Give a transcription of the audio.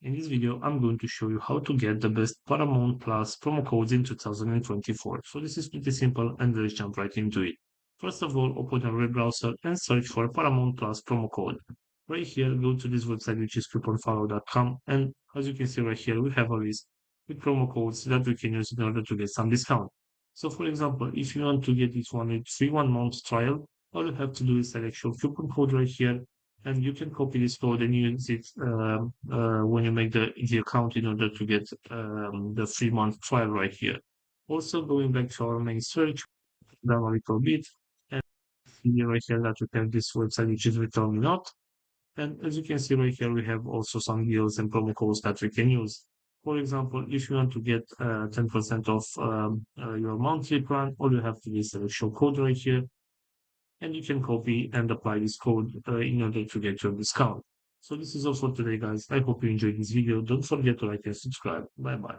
In this video, I'm going to show you how to get the best Paramount Plus promo codes in 2024. So this is pretty simple and let's jump right into it. First of all, open your web browser and search for Paramount Plus promo code. Right here, go to this website, which is couponfollow.com. And as you can see right here, we have a list with promo codes that we can use in order to get some discount. So for example, if you want to get this one with free 1 month trial, all you have to do is select your coupon code right here, and you can copy this code and use it when you make the account in order to get the 3 month trial right here. Also, going back to our main search, down a little bit, and see right here that we have this website which is Return Me Not. And as you can see right here, we have also some deals and promo codes that we can use. For example, if you want to get 10% off your monthly plan, all you have to do is select show code right here, and you can copy and apply this code in order to get your discount. So this is all for today, guys. I hope you enjoyed this video. Don't forget to like and subscribe. Bye bye.